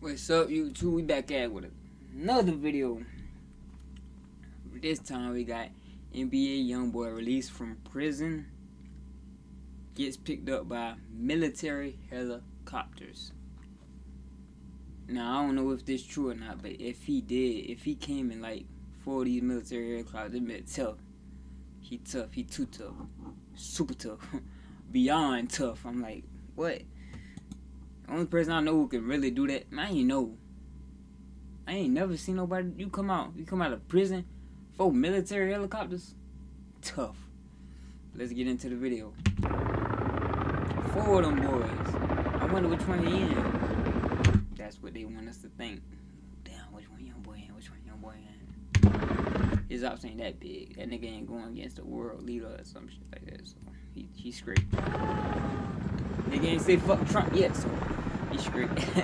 What's up, YouTube? We back at with another video. This time we got NBA YoungBoy released from prison, gets picked up by military helicopters. Now I don't know if this true or not, but if he came in like 4 of these military helicopters, it meant tough. He tough. He too tough. Super tough. Beyond tough. I'm like, what? The only person I know who can really do that, man, I ain't never seen nobody. You come out of prison, 4 military helicopters, tough. Let's get into the video. 4 of them boys. I wonder which one he in. That's what they want us to think. Damn, which one YoungBoy in? Which one YoungBoy in? His ops ain't that big. That nigga ain't going against the world leader or some shit like that. So he's straight. Nigga ain't say fuck Trump yet, so he's straight. He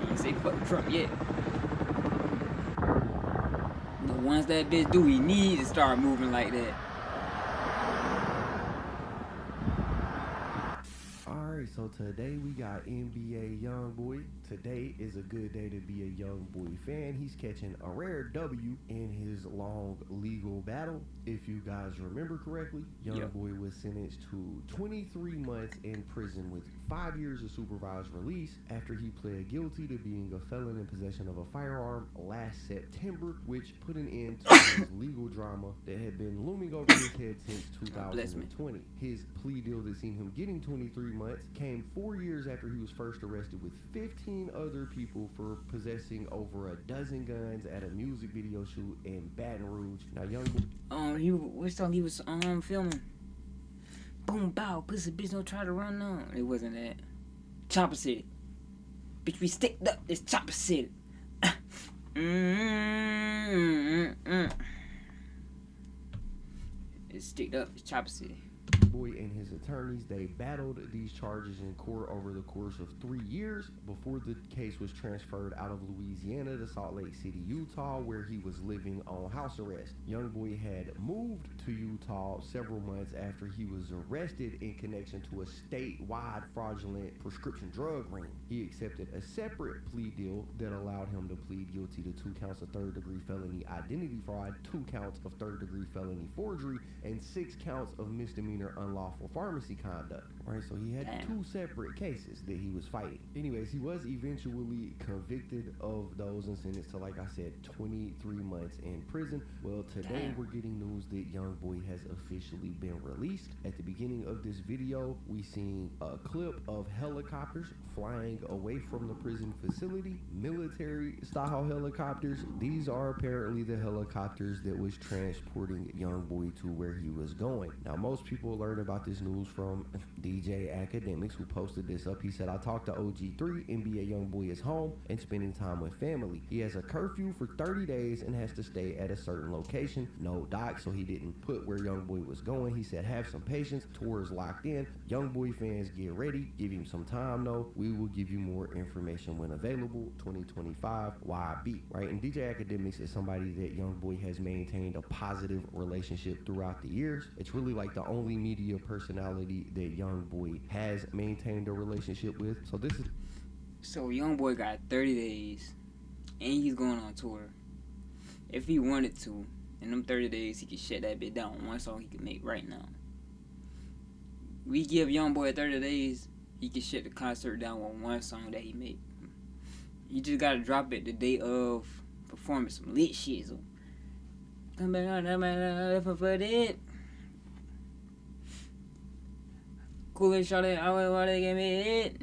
ain't say fuck Trump yet. But once that bitch do, he needs to start moving like that. Alright, so today we got NBA YoungBoy. Today is a good day to be a YoungBoy fan. He's catching a rare W in his long legal battle. If you guys remember correctly, YoungBoy was sentenced to 23 months in prison with 5 years of supervised release after he pled guilty to being a felon in possession of a firearm last September, which put an end to his legal drama that had been looming over his head since 2020. His plea deal that seen him getting 23 months came 4 years after he was first arrested with 15 other people for possessing over a dozen guns at a music video shoot in Baton Rouge. Now, YoungBoy, Which song he was filming? Boom, bow, pussy bitch, don't try to run on. It wasn't that. Chopper City. Bitch, we sticked up this Chopper City. It's sticked up, it's Chopper City. Boy and his attorneys, they battled these charges in court over the course of 3 years before the case was transferred out of Louisiana to Salt Lake City, Utah, where he was living on house arrest. YoungBoy had moved to Utah several months after he was arrested in connection to a statewide fraudulent prescription drug ring. He accepted a separate plea deal that allowed him to plead guilty to 2 counts of third-degree felony identity fraud, 2 counts of third-degree felony forgery, and 6 counts of misdemeanor unlawful pharmacy conduct. Right, so he had 2 separate cases that he was fighting. Anyways, he was eventually convicted of those and sentenced to, like I said, 23 months in prison. Well, today we're getting news that YoungBoy has officially been released. At the beginning of this video, we seen a clip of helicopters flying away from the prison facility, military style helicopters. These are apparently the helicopters that was transporting YoungBoy to where he was going. Now, most people learned about this news from DJ Academics, who posted this up. He said, I talked to OG3, NBA YoungBoy is home and spending time with family. He has a curfew for 30 days and has to stay at a certain location. No doc, so he didn't put where YoungBoy was going. He said, have some patience, tour is locked in. YoungBoy fans, get ready, give him some time though. We will give you more information when available. 2025 YB, right? And DJ Academics is somebody that YoungBoy has maintained a positive relationship throughout the years. It's really like the only media personality that YoungBoy has maintained a relationship with. So YoungBoy got 30 days, and he's going on tour. If he wanted to, in them 30 days, he could shut that bit down on one song he can make right now. We give YoungBoy 30 days, he can shut the concert down on one song that he made. You just gotta drop it the day of performing some lit shit. So come back on for it. Coolest shot it, I want to give me it.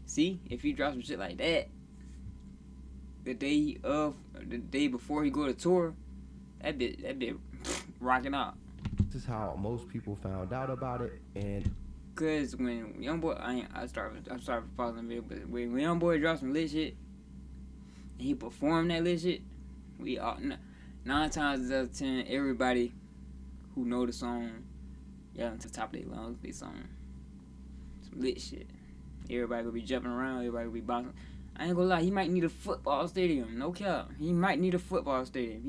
See, if he drops some shit like that, the day before he go to tour, that bit rocking out. This is how most people found out about it, and cause when YoungBoy, I started following the video, but when YoungBoy drops some lit shit, and he performed that lit shit, we all 9 times out of 10, everybody who know the song, yelling to the top of their lungs, they song some lit shit. Everybody gonna be jumping around, everybody gonna be bouncing. I ain't gonna lie, he might need a football stadium, no cap. He might need a football stadium.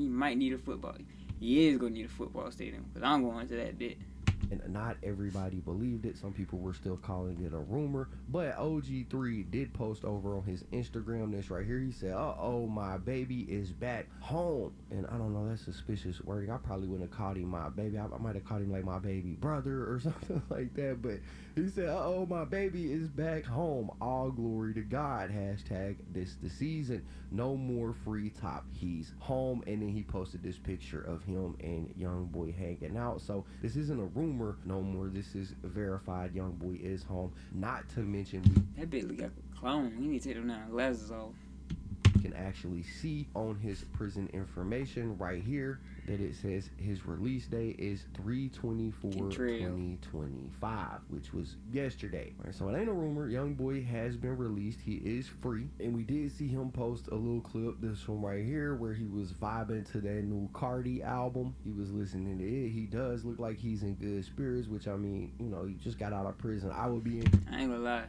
He is gonna need a football stadium, cause I'm going to that bit. And not everybody believed it. Some people were still calling it a rumor. But OG3 did post over on his Instagram this right here. He said, "Uh-oh, my baby is back home." And I don't know, that's suspicious wording. I probably wouldn't have called him my baby. I might have called him like my baby brother or something like that. But he said, "Uh-oh, my baby is back home. All glory to God. Hashtag this the season. No more free top. He's home." And then he posted this picture of him and YoungBoy hanging out. So this isn't a rumor no more. This is verified. YoungBoy is home. Not to mention, that bitch look like a clone. He need to take them down glasses off. Can actually see on his prison information right here that it says his release date is 3/24/2025, which was yesterday. Right, so it ain't a rumor. YoungBoy has been released. He is free, and we did see him post a little clip, this one right here, where he was vibing to that new Cardi album. He was listening to it. He does look like he's in good spirits, which, I mean, you know, he just got out of prison. I would be in, I ain't gonna lie,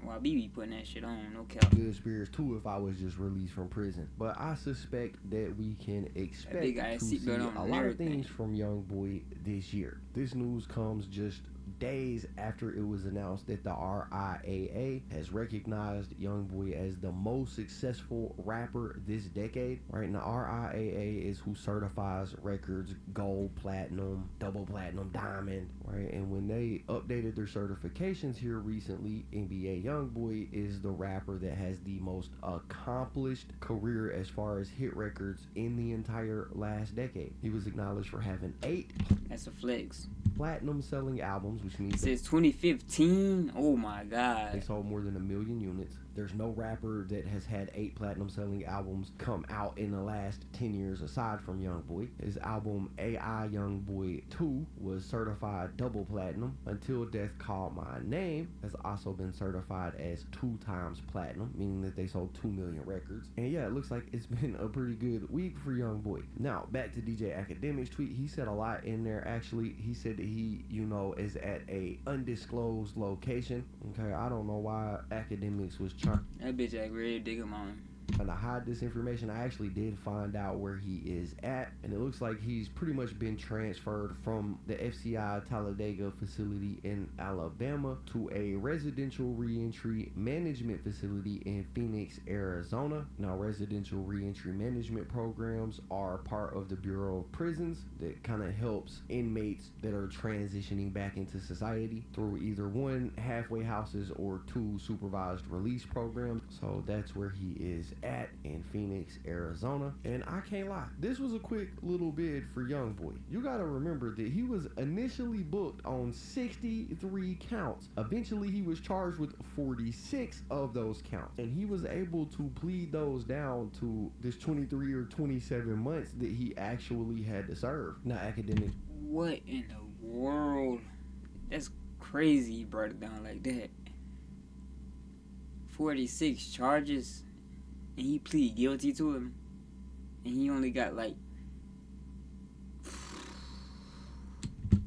YB putting that shit on, no cap. good spirits too if I was just released from prison. But I suspect that we can expect to see a lot of things from YoungBoy this year. This news comes just days after it was announced that the RIAA has recognized YoungBoy as the most successful rapper this decade. Right, and the RIAA is who certifies records gold, platinum, double platinum, diamond. Right, and when they updated their certifications here recently, NBA YoungBoy is the rapper that has the most accomplished career as far as hit records in the entire last decade. He was acknowledged for having 8 That's a flex. platinum selling albums, which means since 2015. Oh my god, they sold more than 1 million units. There's no rapper that has had 8 platinum selling albums come out in the last 10 years aside from YoungBoy. His album AI YoungBoy 2 was certified double platinum. Until Death Called My Name has also been certified as 2 times platinum, meaning that they sold 2 million records. And yeah, it looks like it's been a pretty good week for YoungBoy. Now, back to DJ Academic's tweet. He said a lot in there, actually. He said that he, you know, is at a undisclosed location. Okay, I don't know why Academics was that bitch act ready to dig him on. To hide this information. I actually did find out where he is at, and it looks like he's pretty much been transferred from the FCI Talladega facility in Alabama to a residential reentry management facility in Phoenix, Arizona. Now, residential reentry management programs are part of the Bureau of Prisons that kind of helps inmates that are transitioning back into society through either 1 halfway houses or 2 supervised release programs. So that's where he is at, in Phoenix, Arizona. And I can't lie, this was a quick little bid for YoungBoy. You gotta remember that he was initially booked on 63 counts. Eventually he was charged with 46 of those counts, and he was able to plead those down to this 23 or 27 months that he actually had to serve. Now, Academic, what in the world? That's crazy he brought it down like that. 46 charges, and he plead guilty to him, and he only got like.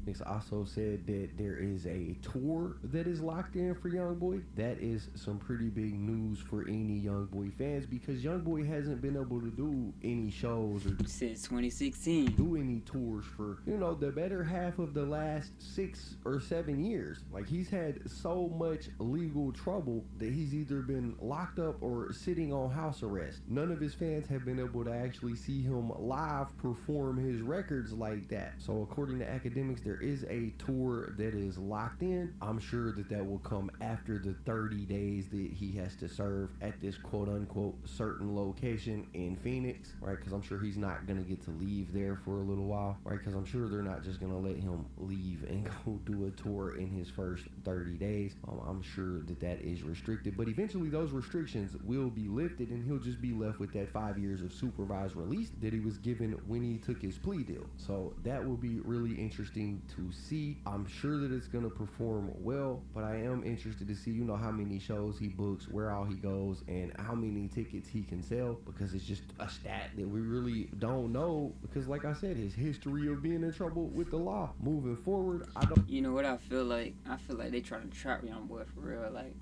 It's also said that there is a tour that is locked in for YoungBoy. That is some pretty big news for any YoungBoy fans, because YoungBoy hasn't been able to do any shows or since 2016 do any tours for, you know, the better half of the last 6 or 7 years. Like, he's had so much legal trouble that he's either been locked up or sitting on house arrest. None of his fans have been able to actually see him live perform his records like that. So according to Academics, there is a tour that is locked in. I'm sure that that will come after the 30 days that he has to serve at this quote unquote certain location in Phoenix, right? Because I'm sure he's not going to get to leave there for a little while, right? Because I'm sure they're not just going to let him leave and go do a tour in his first 30 days. I'm sure that that is restricted, but eventually those restrictions will be lifted, and he'll just be left with that 5 years of supervised release that he was given when he took his plea deal. So that will be really interesting to see. I'm sure that it's going to perform well, but I am interested to see, you know, how many shows he books, where all he goes, and how many tickets he can sell, because it's just a stat that we really don't know, because like I said, his history of being in trouble with the law. Moving forward, I don't... You know what I feel like? I feel like they trying to trap YoungBoy for real. Like,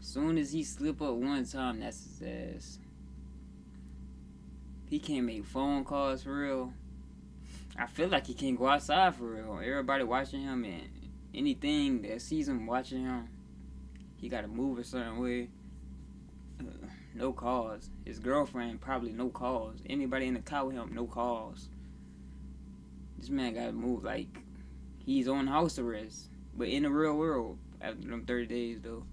soon as he slip up one time, that's his ass. He can't make phone calls for real. I feel like he can't go outside for real. Everybody watching him, and anything that sees him watching him, he gotta move a certain way. No calls. His girlfriend probably no calls. Anybody in the car with him, no calls. This man gotta move like he's on house arrest, but in the real world after them 30 days though.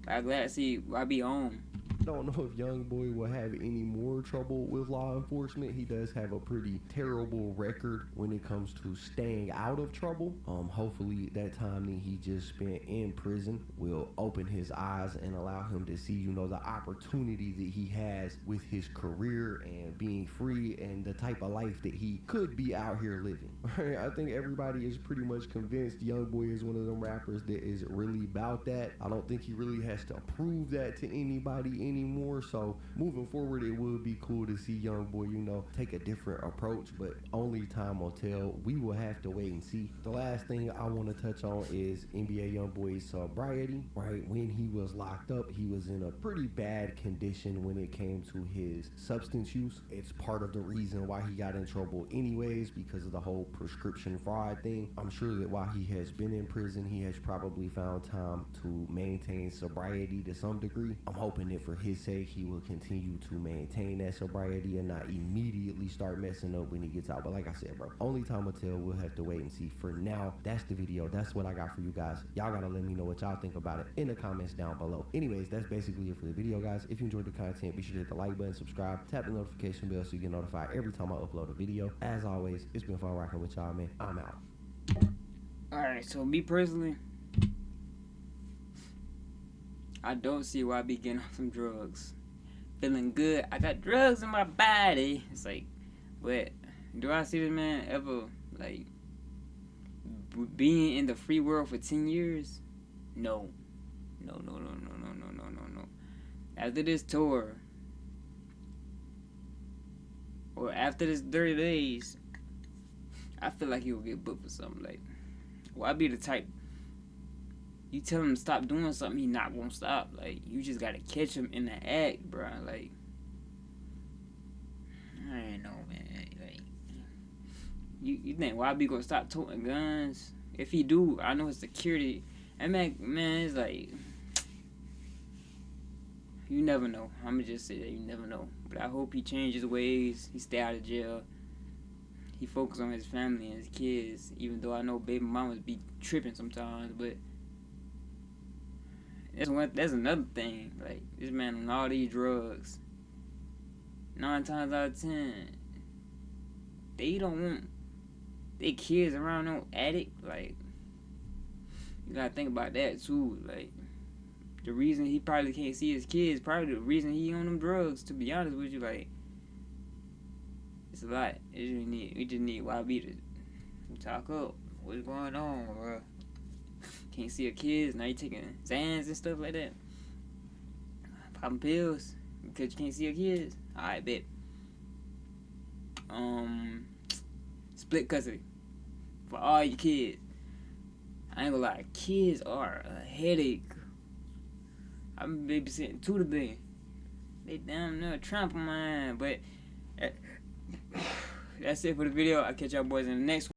I'm glad to see YB home. Don't know if YoungBoy will have any more trouble with law enforcement. He does have a pretty terrible record when it comes to staying out of trouble. Hopefully that time that he just spent in prison will open his eyes and allow him to see, you know, the opportunity that he has with his career and being free and the type of life that he could be out here living. I think everybody is pretty much convinced YoungBoy is one of them rappers that is really about that. I don't think he really has to prove that to anybody anymore. So moving forward, it would be cool to see YoungBoy, you know, take a different approach, but only time will tell. We will have to wait and see. The last thing I want to touch on is NBA YoungBoy's sobriety. Right when he was locked up, he was in a pretty bad condition when it came to his substance use. It's part of the reason why he got in trouble anyways, because of the whole prescription fraud thing. I'm sure that while he has been in prison, he has probably found time to maintain sobriety to some degree. I'm hoping that for his sake, he will continue to maintain that sobriety and not immediately start messing up when he gets out. But like I said, bro, only time will tell. We'll have to wait and see. For now, that's the video. That's what I got for you guys. Y'all gotta let me know what y'all think about it in the comments down below. Anyways, that's basically it for the video, guys. If you enjoyed the content, be sure to hit the like button, subscribe, tap the notification bell so you get notified every time I upload a video. As always, it's been fun rocking with y'all, man. I'm out. Alright, so me personally, I don't see why I be getting off some drugs. Feeling good. I got drugs in my body. It's like, but do I see this man ever, like, being in the free world for 10 years? No. No. After this tour, or after this 30 days, I feel like he will get booked for something. Like, well, I be the type, you tell him to stop doing something, he not gonna stop. Like, you just gotta catch him in the act, bro. Like, I ain't know, man. Like, you think YB gonna stop toting guns? If he do, I know his security. And man, it's like, you never know. I'ma just say that you never know. But I hope he changes ways. He stay out of jail. He focus on his family and his kids. Even though I know baby mamas be tripping sometimes, but that's another thing. Like, this man on all these drugs, 9 times out of 10, they don't want their kids around no addict. Like, you gotta think about that too. Like, the reason he probably can't see his kids, probably the reason he on them drugs, to be honest with you. Like, it's a lot. We just need YB to talk up. What's going on, bro? Can't see your kids, now you taking Xans and stuff like that. Popping pills because you can't see your kids. Alright, bet. Split custody for all your kids. I ain't gonna lie, kids are a headache. I've been babysitting 2 today. They damn near trample mine, but that's it for the video. I'll catch y'all boys in the next one.